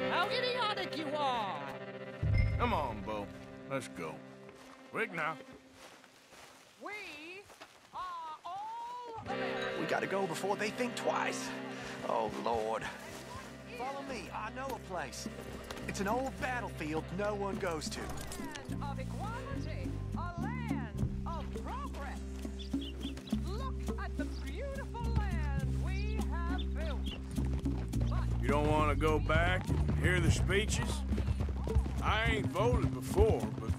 How idiotic you are! Come on, Bo. Let's go. Quick now. We are all Americans. We gotta go before they think twice. Oh, Lord. Follow me. I know a place. It's an old battlefield no one goes to. Land of equality, a land of progress. Look at the beautiful land we have built. But You don't want to go back and hear the speeches? I ain't voted before, but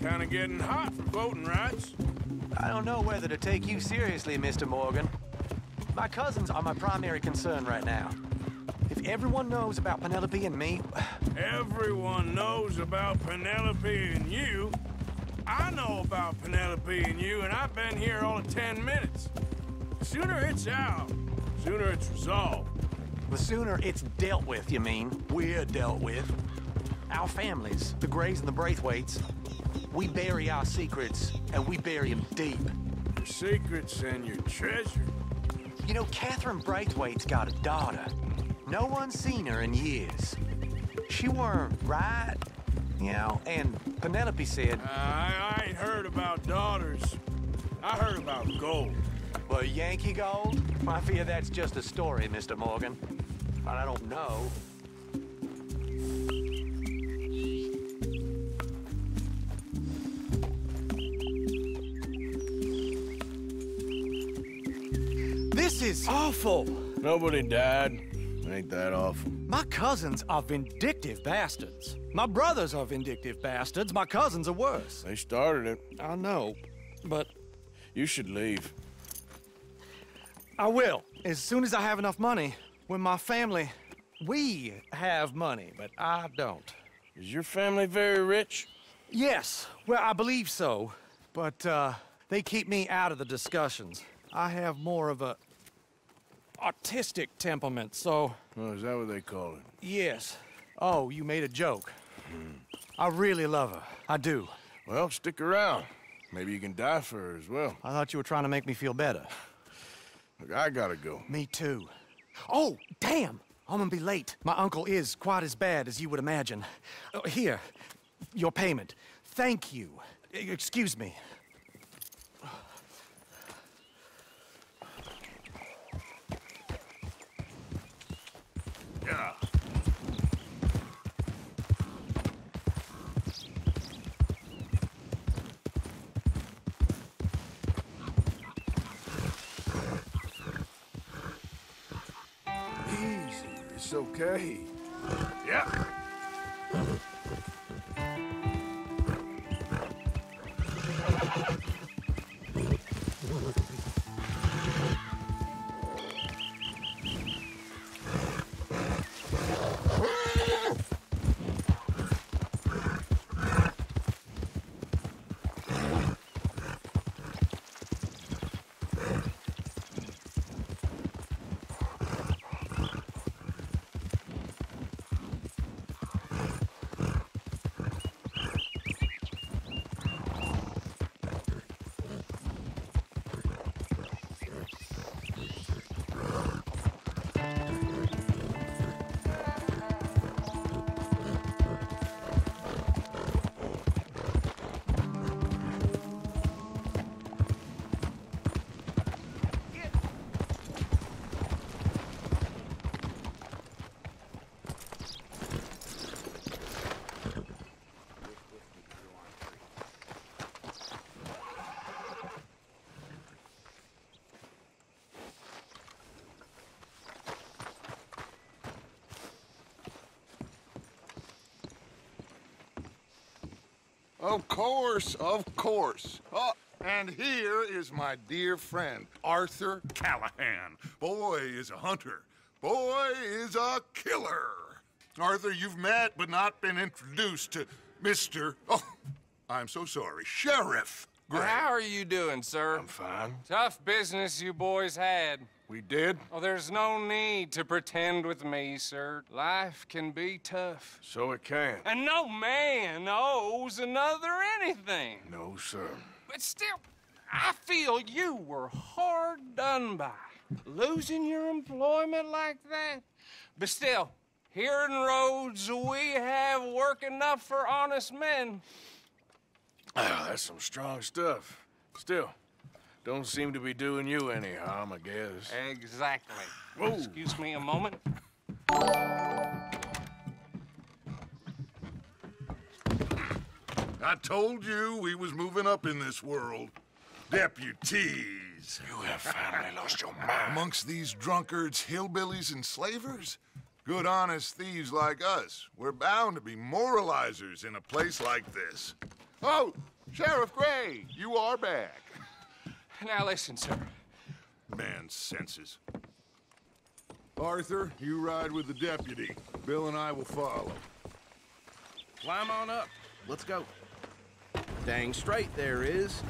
kind of getting hot for voting rights. I don't know whether to take you seriously, Mr. Morgan. My cousins are my primary concern right now. If everyone knows about Penelope and me... Everyone knows about Penelope and you. I know about Penelope and you, and I've been here all of 10 minutes. Sooner it's out, sooner it's resolved. The sooner it's dealt with, you mean. We're dealt with. Our families, the Grays and the Braithwaites, we bury our secrets, and we bury them deep. Your secrets and your treasure. You know, Catherine Braithwaite's got a daughter. No one's seen her in years. She weren't right, you know, and Penelope said... I ain't heard about daughters. I heard about gold. Well, Yankee gold? I fear that's just a story, Mr. Morgan. But I don't know. This is awful. Nobody died. Ain't that awful. My cousins are vindictive bastards. My brothers are vindictive bastards. My cousins are worse. They started it. I know, but You should leave. I will. As soon as I have enough money. When my family... We have money, but I don't. Is your family very rich? Yes, well, I believe so. But, they keep me out of the discussions. I have more of a... artistic temperament, so... Oh, is that what they call it? Yes. Oh, you made a joke. I really love her. I do. Well, stick around. Maybe you can die for her as well. I thought you were trying to make me feel better. Look, I gotta go. Me too. Oh, damn! I'm gonna be late. My uncle is quite as bad as you would imagine. Here, your payment. Thank you. Excuse me. Yeah. Easy. It's okay. Yeah. Of course, of course. Oh, and here is my dear friend, Arthur Callahan. Boy is a hunter. Boy is a killer. Arthur, you've met but not been introduced to Mr. Oh, I'm so sorry, Sheriff Gray. How are you doing, sir? I'm fine. Tough business you boys had. We did? Oh, there's no need to pretend with me, sir. Life can be tough. So it can. And no man owes another anything. No, sir. But still, I feel you were hard done by. Losing your employment like that. But still, Here in Rhodes, we have work enough for honest men. Oh, that's some strong stuff. Still, don't seem to be doing you any harm, I guess. Exactly. Whoa. Excuse me a moment. I told you we was moving up in this world. Deputies. You have finally lost your mind. Amongst these drunkards, hillbillies, and slavers? Good, honest thieves like us. We're bound to be moralizers in a place like this. Oh, Sheriff Gray, you are back. Now listen, sir. Man's senses. Arthur, you ride with the deputy. Bill and I will follow. Climb on up. Let's go. Dang straight there is.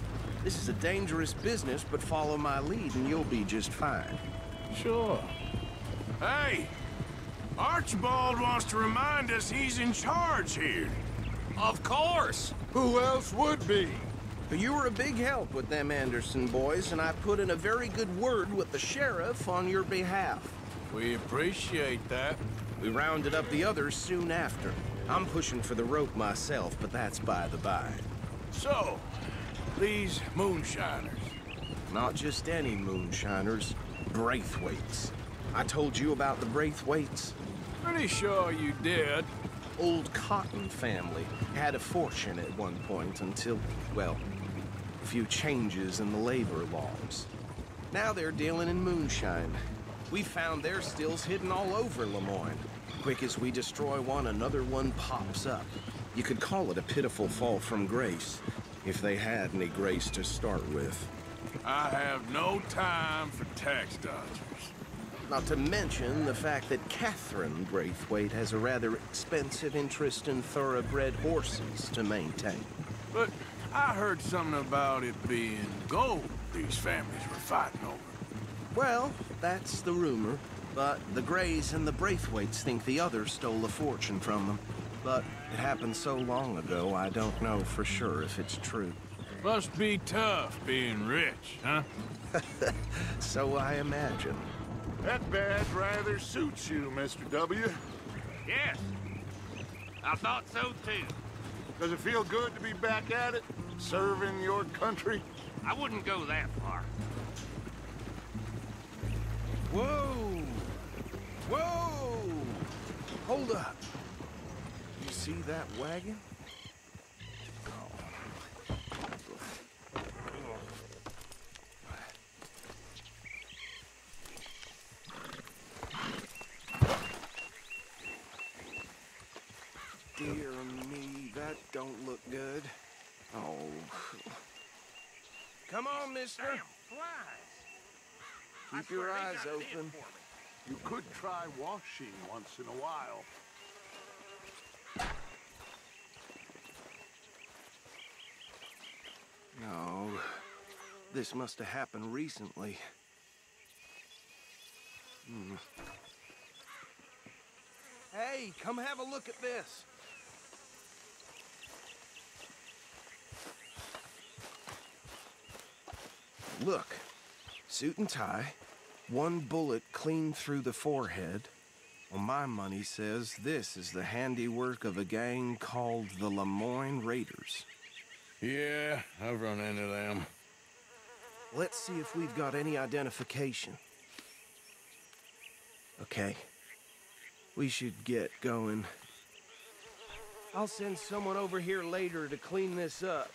This is a dangerous business, but follow my lead and you'll be just fine. Sure. Hey! Archibald wants to remind us he's in charge here. Of course! Who else would be? You were a big help with them Anderson boys, and I put in a very good word with the sheriff on your behalf. We appreciate that. We rounded up the others soon after. I'm pushing for the rope myself, but that's by the by. So, these moonshiners. Not just any moonshiners, Braithwaites. I told you about the Braithwaites? Pretty sure you did. Old Cotton family had a fortune at one point until, well, a few changes in the labor laws. Now they're dealing in moonshine. We found their stills hidden all over Lemoyne. Quick as we destroy one, another one pops up. You could call it a pitiful fall from grace, if they had any grace to start with. I have no time for tax dodgers. Not to mention the fact that Catherine Braithwaite has a rather expensive interest in thoroughbred horses to maintain. But I heard something about it being gold these families were fighting over. Well, that's the rumor. But the Grays and the Braithwaites think the others stole a fortune from them. But it happened so long ago, I don't know for sure if it's true. Must be tough being rich, huh? So I imagine. That badge rather suits you, Mr. W. Yes. I thought so, too. Does it feel good to be back at it? Serving your country? I wouldn't go that far. Whoa! Whoa! Hold up. You see that wagon? Dear me, that don't look good. Oh. Come on, mister. Keep your eyes open. You could try washing once in a while. No. This must have happened recently. Hey, come have a look at this. Look, suit and tie, one bullet clean through the forehead. Well, my money says this is the handiwork of a gang called the Lemoyne Raiders. Yeah, I've run into them. Let's see if we've got any identification. Okay. We should get going. I'll send someone over here later to clean this up.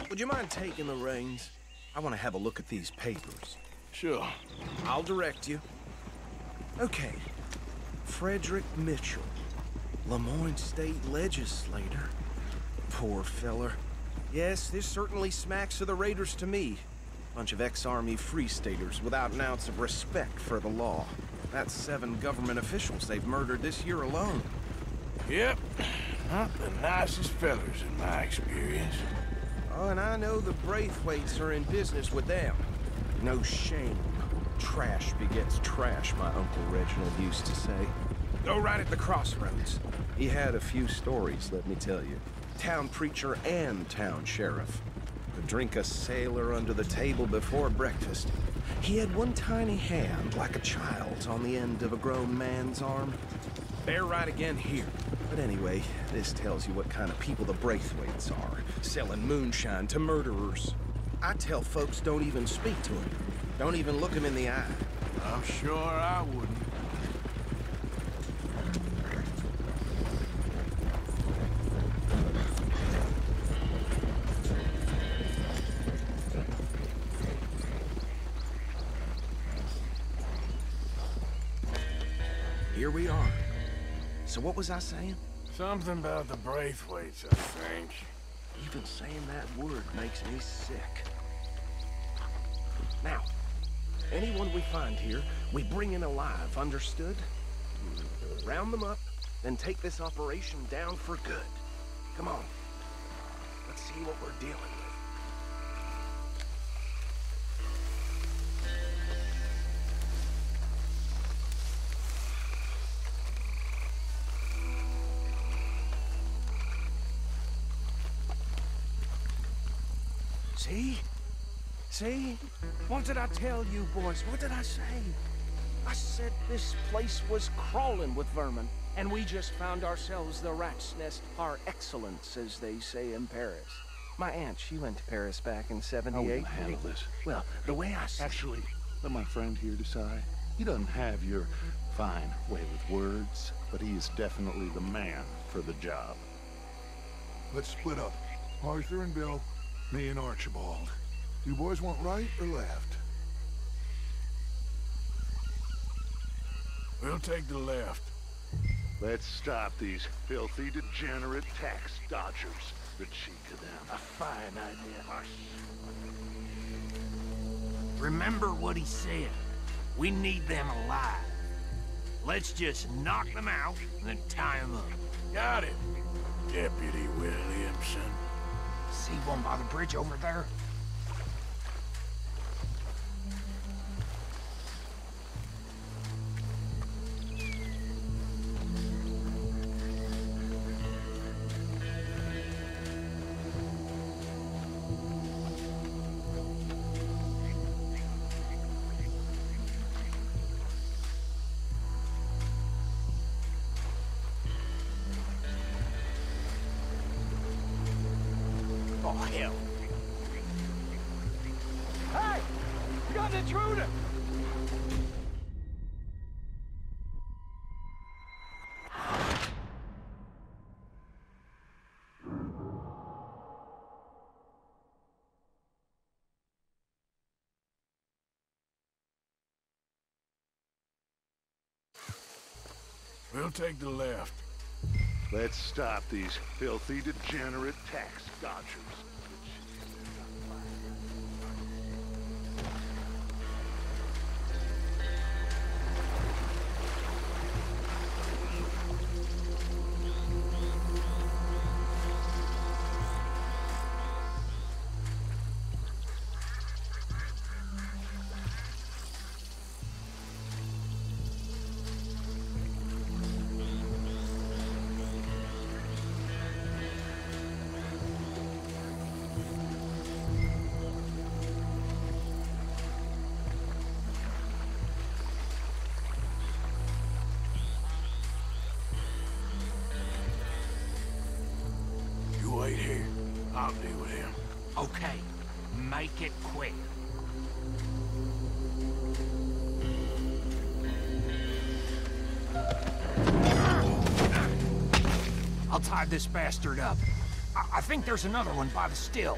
Would you mind taking the reins? I want to have a look at these papers. Sure. I'll direct you. Okay. Frederick Mitchell, Lemoyne State Legislator. Poor feller. Yes, this certainly smacks of the Raiders to me. Bunch of ex-Army free-staters without an ounce of respect for the law. That's 7 government officials they've murdered this year alone. Yep. Not the nicest fellers in my experience. Oh, and I know the Braithwaites are in business with them. No shame. Trash begets trash, my Uncle Reginald used to say. Go right at the crossroads. He had a few stories, let me tell you. Town preacher and town sheriff. Could drink a sailor under the table before breakfast. He had one tiny hand, like a child's, on the end of a grown man's arm. They're right again here. But anyway, this tells you what kind of people the Braithwaites are, selling moonshine to murderers. I tell folks don't even speak to them. Don't even look them in the eye. I'm sure I wouldn't. Here we are. So what was I saying? Something about the Braithwaites, I think. Even saying that word makes me sick. Now, anyone we find here, we bring in alive, understood? Round them up, then take this operation down for good. Come on. Let's see what we're dealing with. See? See? What did I tell you, boys? What did I say? I said this place was crawling with vermin, and we just found ourselves the rat's nest par excellence, as they say in Paris. My aunt, she went to Paris back in '78. I will handle this. Well, the way I see Actually, let my friend here decide. He doesn't have your fine way with words, but he is definitely the man for the job. Let's split up. Arthur and Bill, me and Archibald. You boys want right or left? We'll take the left. Let's stop these filthy, degenerate tax dodgers. The cheek of them. a fine idea. Remember what he said. We need them alive. Let's just knock them out and then tie them up. Got it, Deputy Williamson. See one by the bridge over there? Oh, hell. Hey! We got an intruder! We'll take the left. Let's stop these filthy, degenerate tax dodgers. You wait here. I'll deal with him. Okay, make it quick. I'll tie this bastard up. I think there's another one by the still.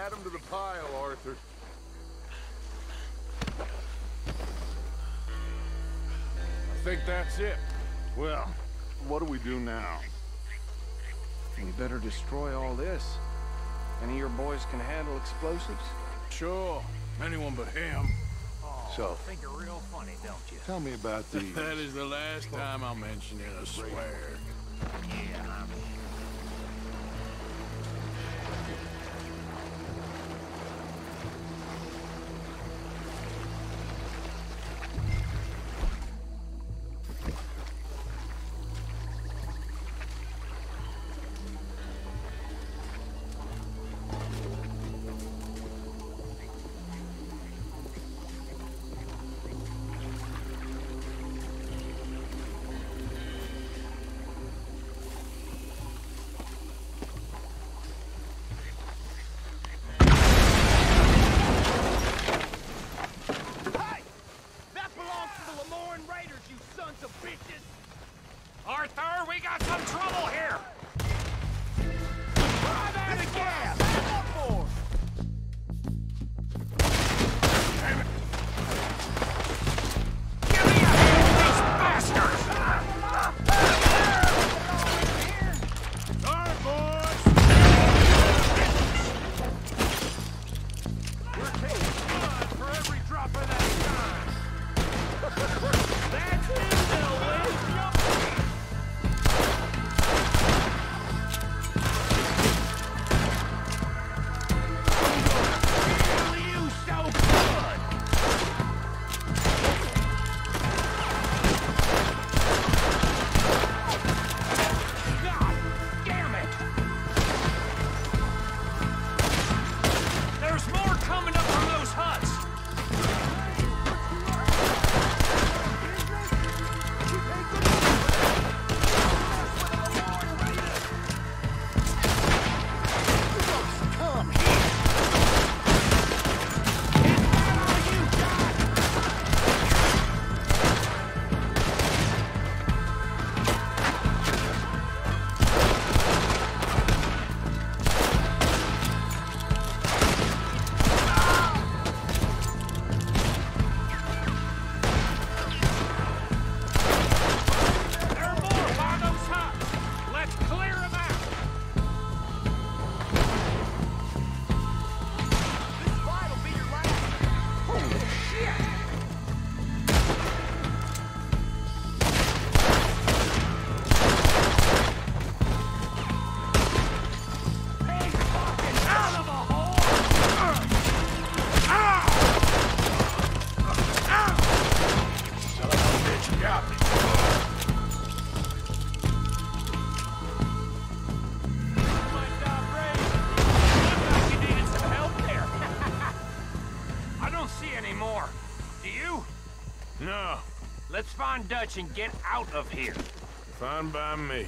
Add them to the pile, Arthur. I think that's it. Well, what do we do now? We better destroy all this. Any of your boys can handle explosives? Sure. Anyone but him. So, Think you're real funny, don't you? tell me about these. That is the last time I'll mention it, I swear. Yeah, Arthur, we got some trouble here! No. Let's find Dutch and get out of here. Fine by me.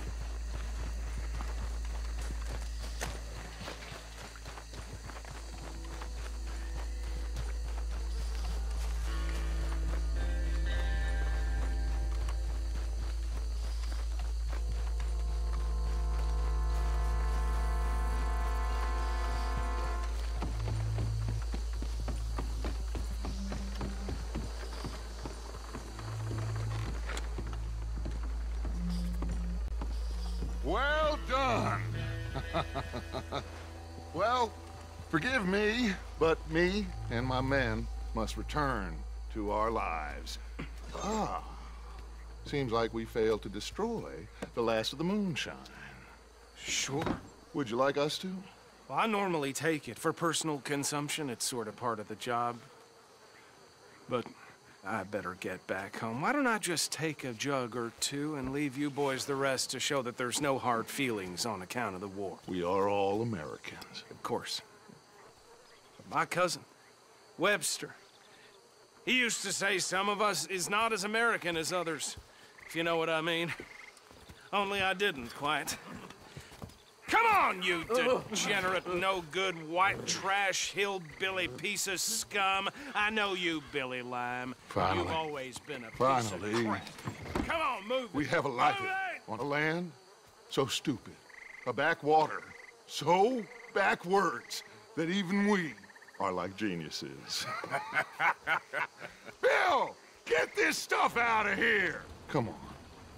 Well done. Well, forgive me, but me and my men must return to our lives. Seems like we failed to destroy the last of the moonshine. Sure. Would you like us to? Well, I normally take it. For personal consumption, it's sort of part of the job. But I better get back home. Why don't I just take a jug or two and leave you boys the rest to show that there's no hard feelings on account of the war? We are all Americans. Of course. My cousin, Webster, he used to say some of us is not as American as others, if you know what I mean. Only I didn't quite. Come on, you degenerate, no-good, white trash, hillbilly piece of scum. I know you, Billy Lime. Finally. You've always been a piece Finally. of crap. Come on, move We it. have a life Move it! on a land so stupid, a backwater so backwards. that even we are like geniuses. Bill, get this stuff out of here! Come on,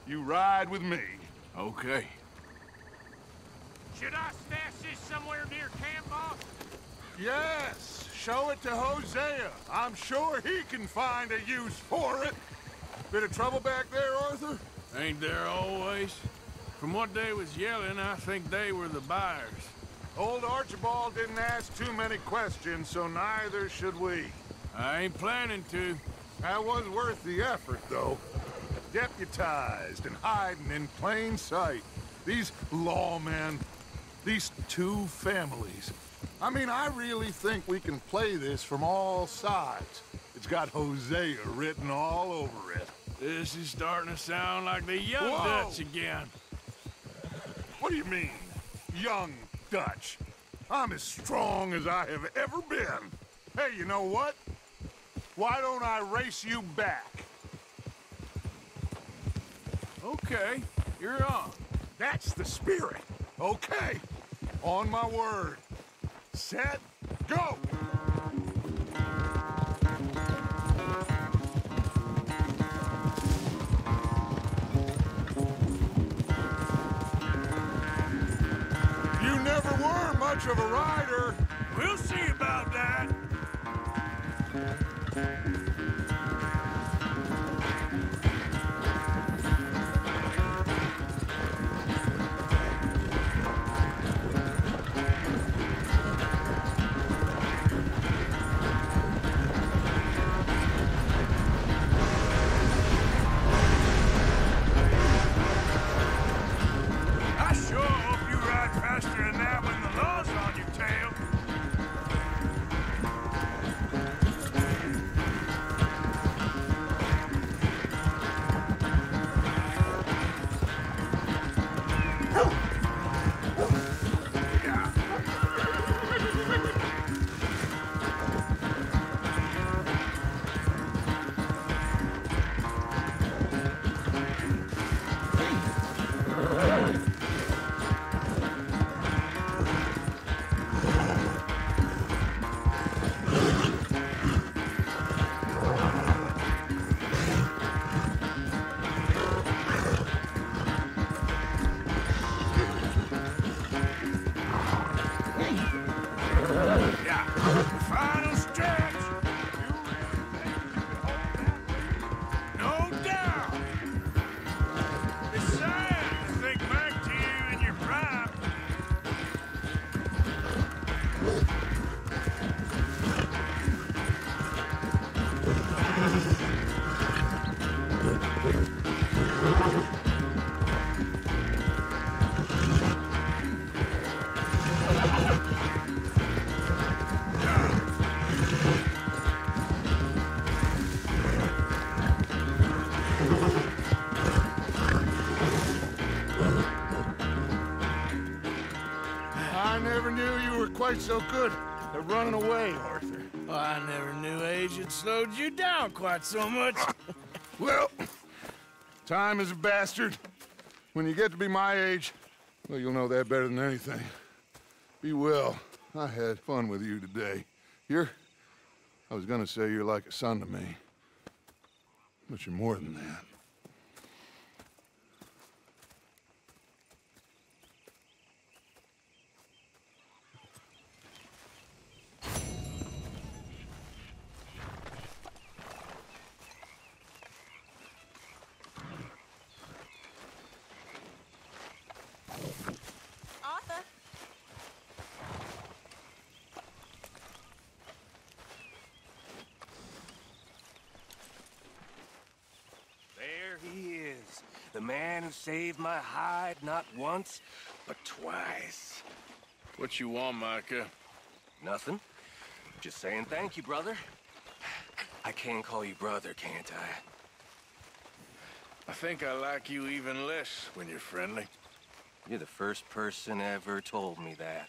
you ride with me. Okay. Should I stash this somewhere near camp, boss? Yes, show it to Hosea. I'm sure he can find a use for it. Bit of trouble back there, Arthur? Ain't there always? From what they was yelling, I think they were the buyers. Old Archibald didn't ask too many questions, so neither should we. I ain't planning to. That was worth the effort, though. Deputized and hiding in plain sight. These lawmen, these two families. I mean, I really think we can play this from all sides. It's got Hosea written all over it. This is starting to sound like the Young Whoa. Dutch again. What do you mean, young Dutch? I'm as strong as I have ever been. Hey, you know what? Why don't I race you back? Okay, you're on. That's the spirit. Okay, on my word. Set, go! You never were much of a rider. We'll see about that. I sure hope you ride faster than that when the law's on your tail. Yeah. Final stretch. You really think you can hold that lead? No doubt. It's sad to think back to you in your prime. I never knew you were quite so good at running away, Arthur. Well, I never knew age had slowed you down quite so much. Well, time is a bastard. When you get to be my age, well, you'll know that better than anything. Be well. I had fun with you today. I was gonna say you're like a son to me, but you're more than that. Arthur? There he is. The man who saved my hide not once, but twice. What you want, Micah? Nothing. Just saying thank you, brother. I can call you brother, can't I? I think I like you even less when you're friendly. You're the first person ever told me that.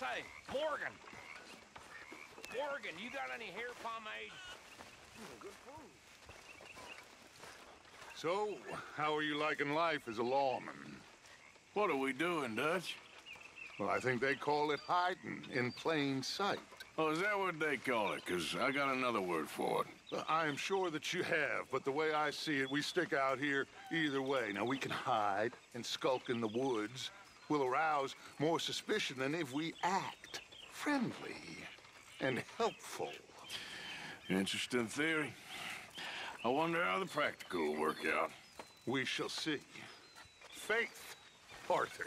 Say, Morgan. Morgan, you got any hair pomade? Good food. So, how are you liking life as a lawman? What are we doing, Dutch? Well, I think they call it hiding in plain sight. Oh, is that what they call it? Because I got another word for it. I am sure that you have, but the way I see it, we stick out here either way. Now, we can hide and skulk in the woods. We'll arouse more suspicion than if we act friendly and helpful. Interesting theory. I wonder how the practical will work out. We shall see. Faith, Arthur.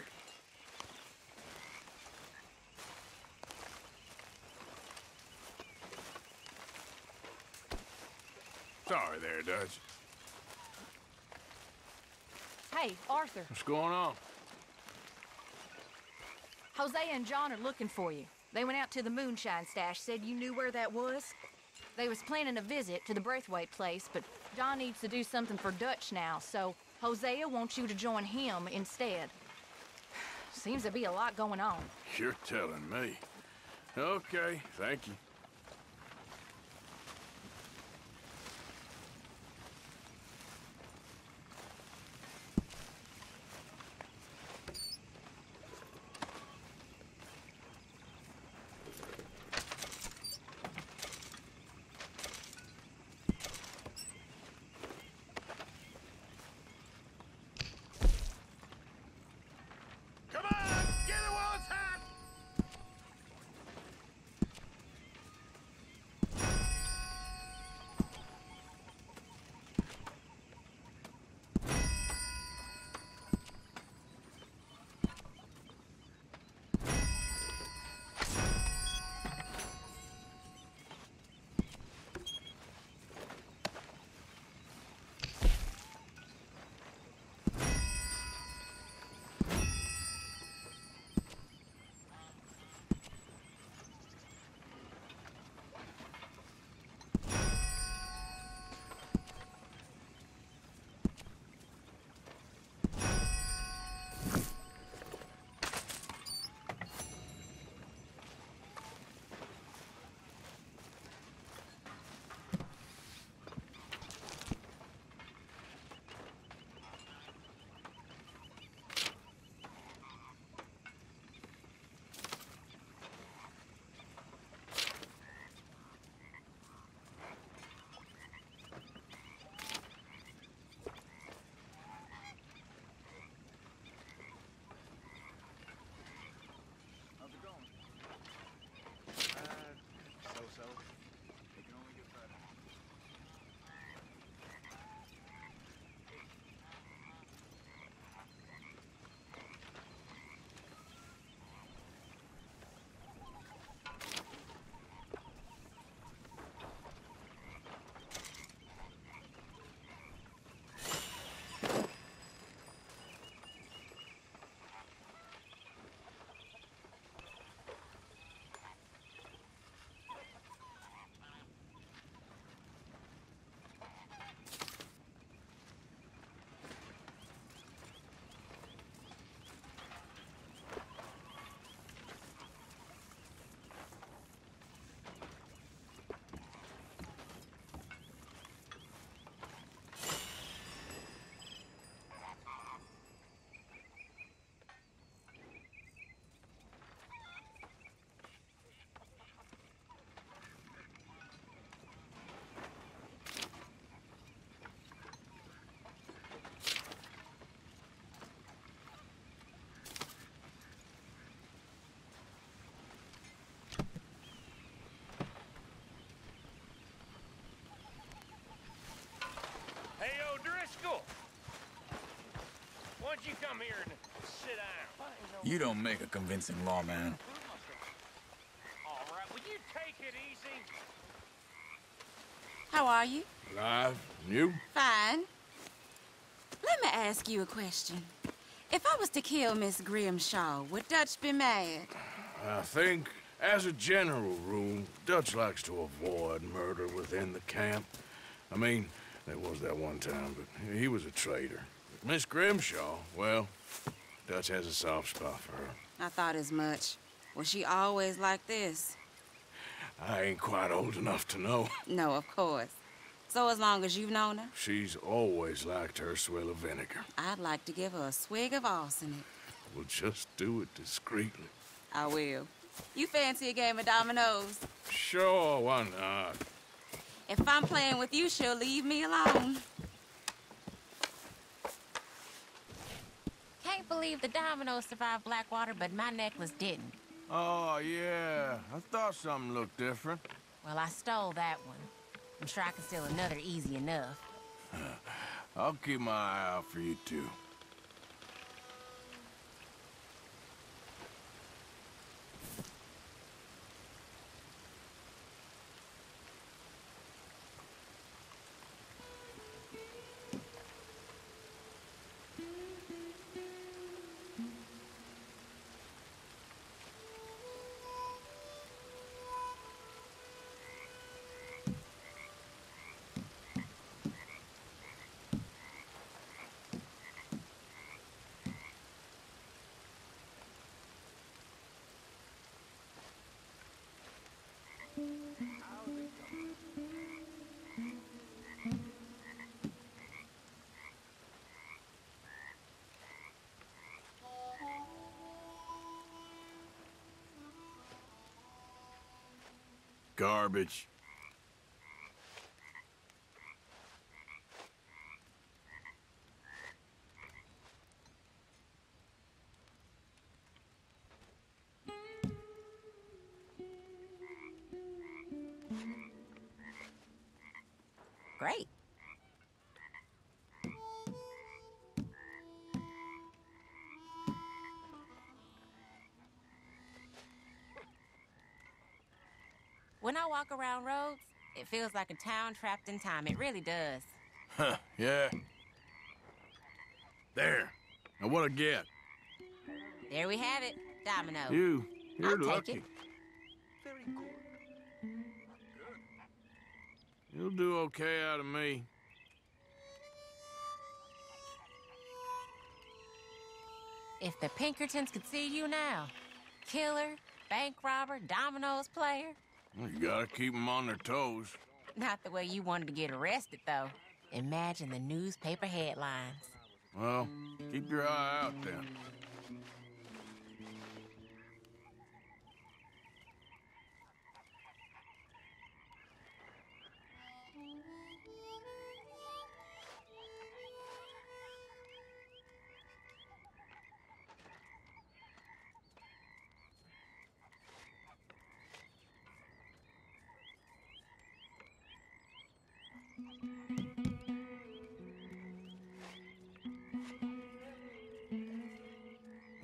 Sorry there, Dutch. Hey, Arthur. What's going on? Hosea and John are looking for you. They went out to the moonshine stash, said you knew where that was. They was planning a visit to the Braithwaite place, but John needs to do something for Dutch now, so Hosea wants you to join him instead. Seems to be a lot going on. You're telling me. Okay, thank you. Why don't you come here and sit down? You don't make a convincing lawman. All right, will you take it easy? How are you? Alive. And you? Fine. Let me ask you a question. If I was to kill Miss Grimshaw, would Dutch be mad? I think, as a general rule, Dutch likes to avoid murder within the camp. I mean, there was that one time, but he was a traitor. Miss Grimshaw, well, Dutch has a soft spot for her. I thought as much. Was she always like this? I ain't quite old enough to know. No, of course. So as long as you've known her? She's always liked her swill of vinegar. I'd like to give her a swig of arsenic. We'll just do it discreetly. I will. You fancy a game of dominoes? Sure, why not? If I'm playing with you, she'll leave me alone. Can't believe the dominoes survived Blackwater, but my necklace didn't. Oh, yeah. I thought something looked different. Well, I stole that one. I'm sure I can steal another easy enough. I'll keep my eye out for you, too. Garbage. Great. When I walk around roads, it feels like a town trapped in time. It really does. Huh, yeah. There. Now what'd I get? There we have it. Domino. You're I'll take lucky. it. Very good. You'll do okay out of me. If the Pinkertons could see you now. Killer, bank robber, dominoes player. Well, you gotta keep them on their toes. Not the way you wanted to get arrested, though. Imagine the newspaper headlines. Well, keep your eye out then.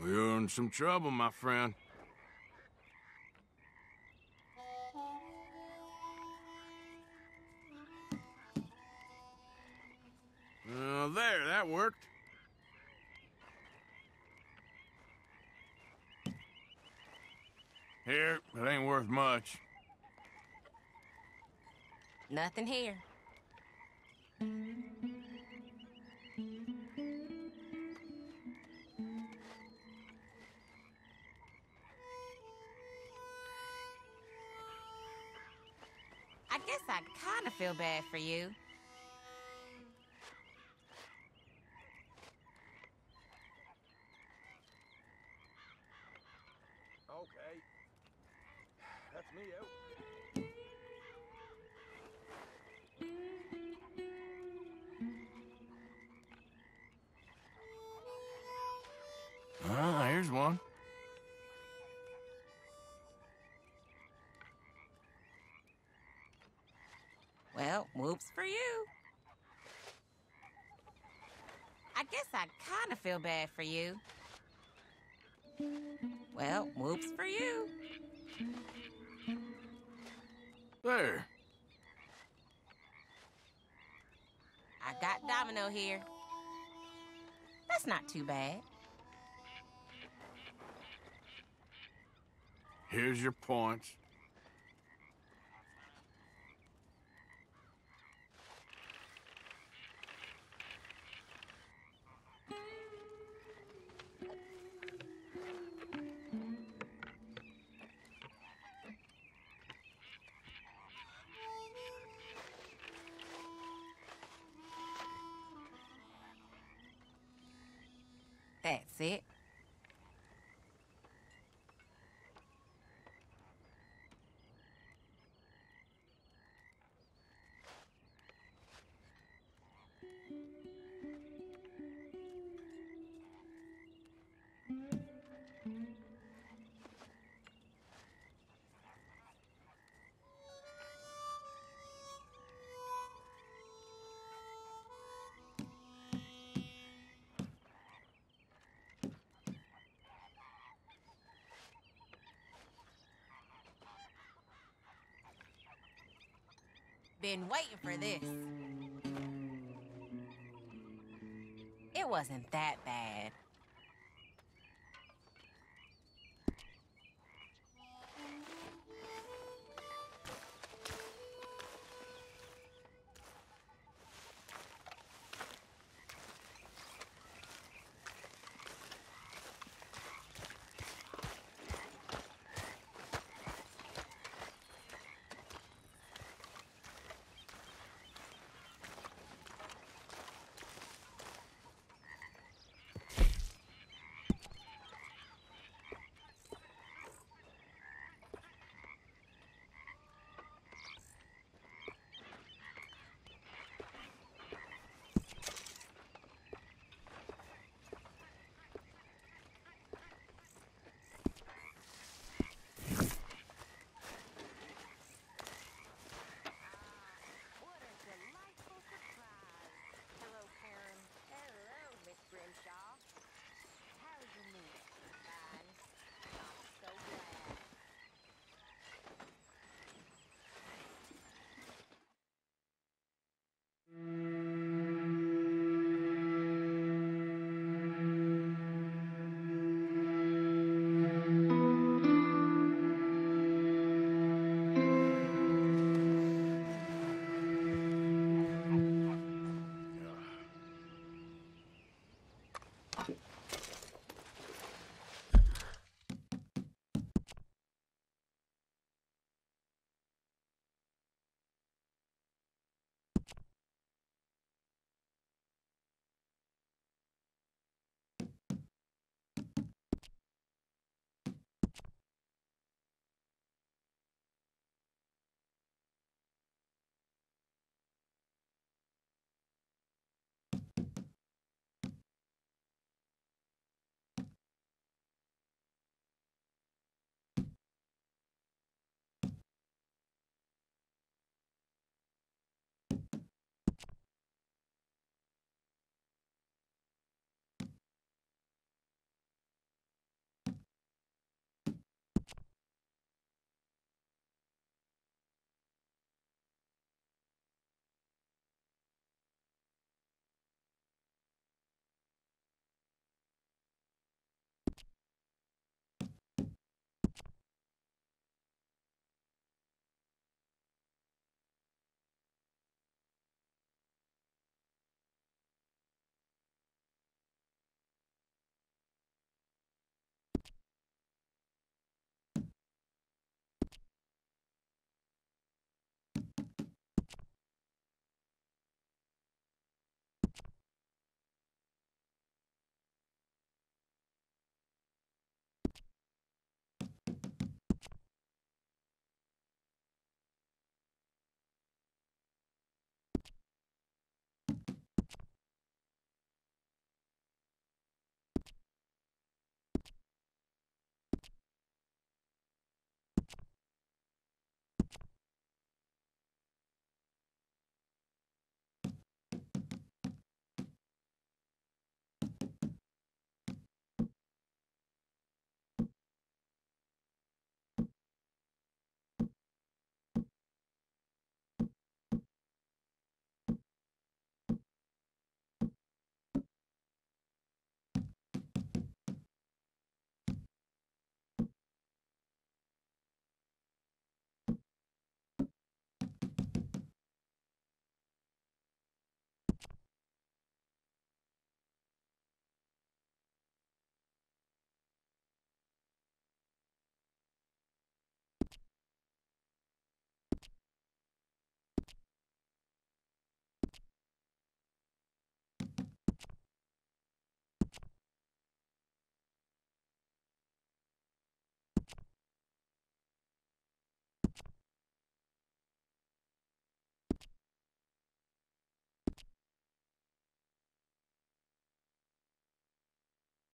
You're in some trouble, my friend. There, that worked. Here, it ain't worth much. Nothing here. I guess I kind of feel bad for you. Okay. That's me out. Ah, here's one. Well, whoops for you. I guess I kind of feel bad for you. Well, whoops for you. There. I got Domino here. That's not too bad. Here's your points. That's it. Been waiting for this. It wasn't that bad.